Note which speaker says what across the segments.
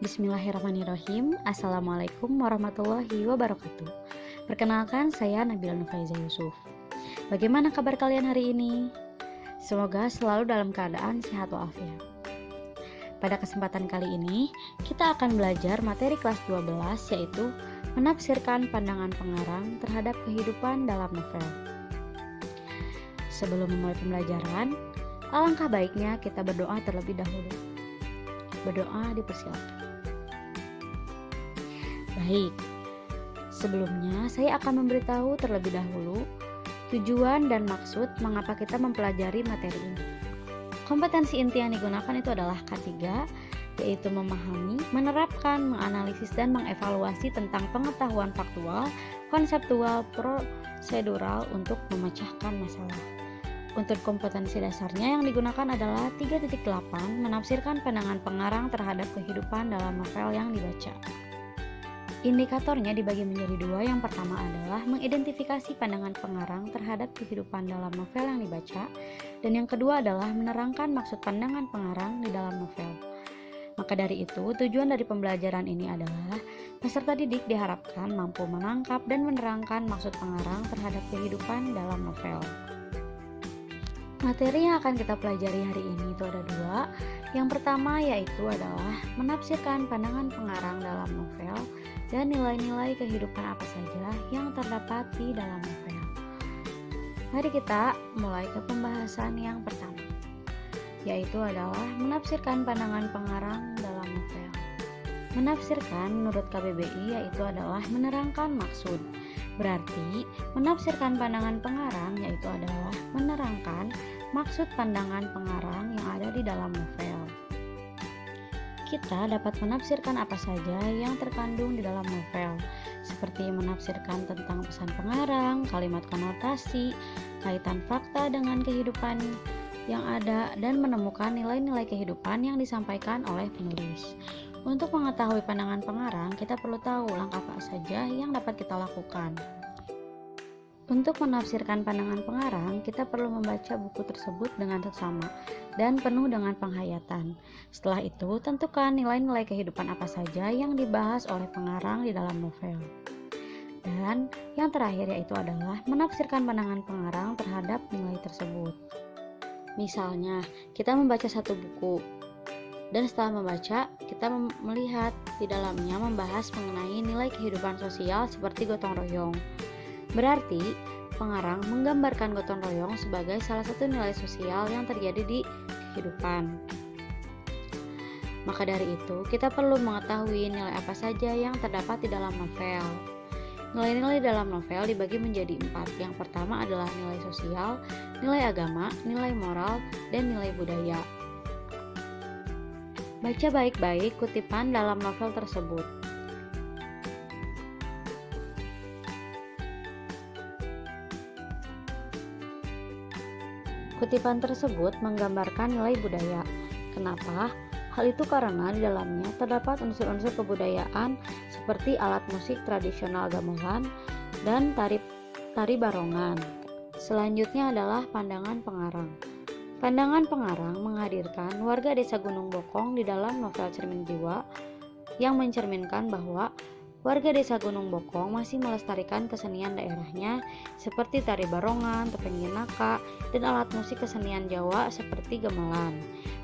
Speaker 1: Bismillahirrahmanirrahim. Assalamualaikum warahmatullahi wabarakatuh. Perkenalkan, saya Nabila Nufaiza Yusuf. Bagaimana kabar kalian hari ini? Semoga selalu dalam keadaan sehat walafiat. Pada kesempatan kali ini, kita akan belajar materi kelas 12, yaitu menafsirkan pandangan pengarang terhadap kehidupan dalam novel. Sebelum memulai pembelajaran, alangkah baiknya kita berdoa terlebih dahulu. Berdoa dipersilakan. Baik, sebelumnya saya akan memberitahu terlebih dahulu tujuan dan maksud mengapa kita mempelajari materi ini. Kompetensi inti yang digunakan itu adalah K3, yaitu memahami, menerapkan, menganalisis, dan mengevaluasi tentang pengetahuan faktual, konseptual, prosedural untuk memecahkan masalah. Untuk kompetensi dasarnya yang digunakan adalah 3.8, menafsirkan pandangan pengarang terhadap kehidupan dalam novel yang dibaca. Indikatornya dibagi menjadi dua. Yang pertama adalah mengidentifikasi pandangan pengarang terhadap kehidupan dalam novel yang dibaca, dan yang kedua adalah menerangkan maksud pandangan pengarang di dalam novel. Maka dari itu, tujuan dari pembelajaran ini adalah peserta didik diharapkan mampu menangkap dan menerangkan maksud pengarang terhadap kehidupan dalam novel. Materi yang akan kita pelajari hari ini itu ada dua. Yang pertama yaitu adalah menafsirkan pandangan pengarang dalam novel dan nilai-nilai kehidupan apa saja yang terdapat di dalam novel. Mari kita mulai ke pembahasan yang pertama, yaitu adalah menafsirkan pandangan pengarang dalam novel. Menafsirkan menurut KBBI yaitu adalah menerangkan maksud. Berarti menafsirkan pandangan pengarang yaitu adalah menerangkan maksud pandangan pengarang yang ada di dalam novel. Kita dapat menafsirkan apa saja yang terkandung di dalam novel, seperti menafsirkan tentang pesan pengarang, kalimat konotasi, kaitan fakta dengan kehidupan yang ada, dan menemukan nilai-nilai kehidupan yang disampaikan oleh penulis. Untuk mengetahui pandangan pengarang, kita perlu tahu langkah apa saja yang dapat kita lakukan. Untuk menafsirkan pandangan pengarang, kita perlu membaca buku tersebut dengan seksama dan penuh dengan penghayatan. Setelah itu, tentukan nilai-nilai kehidupan apa saja yang dibahas oleh pengarang di dalam novel. Dan yang terakhir yaitu adalah menafsirkan pandangan pengarang terhadap nilai tersebut. Misalnya, kita membaca satu buku, dan setelah membaca, kita melihat di dalamnya membahas mengenai nilai kehidupan sosial seperti gotong royong. Berarti, pengarang menggambarkan gotong royong sebagai salah satu nilai sosial yang terjadi di kehidupan. Maka dari itu, kita perlu mengetahui nilai apa saja yang terdapat di dalam novel. Nilai-nilai dalam novel dibagi menjadi 4. Yang pertama adalah nilai sosial, nilai agama, nilai moral, dan nilai budaya. Baca baik-baik kutipan dalam novel tersebut. Kutipan tersebut menggambarkan nilai budaya. Kenapa? Hal itu karena di dalamnya terdapat unsur-unsur kebudayaan seperti alat musik tradisional gamelan dan tari barongan. Selanjutnya adalah pandangan pengarang. Pandangan pengarang menghadirkan warga desa Gunung Bokong di dalam novel Cermin Jiwa yang mencerminkan bahwa warga desa Gunung Bokong masih melestarikan kesenian daerahnya seperti tari barongan, topeng jenaka, dan alat musik kesenian Jawa seperti gamelan.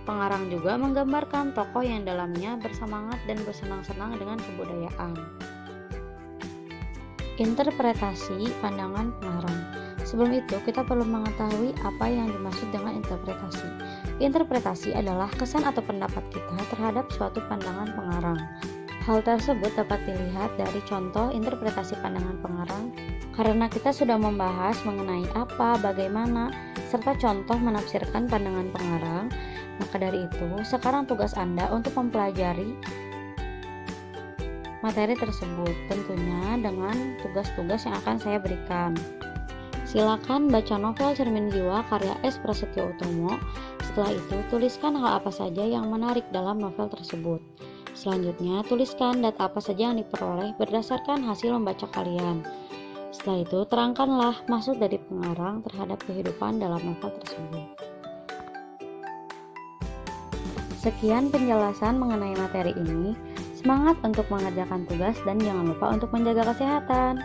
Speaker 1: Pengarang juga menggambarkan tokoh yang dalamnya bersemangat dan bersenang-senang dengan kebudayaan. Interpretasi pandangan pengarang. Sebelum itu, kita perlu mengetahui apa yang dimaksud dengan interpretasi. Interpretasi adalah kesan atau pendapat kita terhadap suatu pandangan pengarang. Hal tersebut dapat dilihat dari contoh interpretasi pandangan pengarang, karena kita sudah membahas mengenai apa, bagaimana, serta contoh menafsirkan pandangan pengarang. Maka dari itu, sekarang tugas Anda untuk mempelajari materi tersebut, tentunya dengan tugas-tugas yang akan saya berikan. Silakan baca novel Cermin Jiwa karya S. Prasetyo Utomo. Setelah itu, tuliskan hal apa saja yang menarik dalam novel tersebut. Selanjutnya, tuliskan data apa saja yang diperoleh berdasarkan hasil membaca kalian. Setelah itu, terangkanlah maksud dari pengarang terhadap kehidupan dalam novel tersebut. Sekian penjelasan mengenai materi ini. Semangat untuk mengerjakan tugas dan jangan lupa untuk menjaga kesehatan.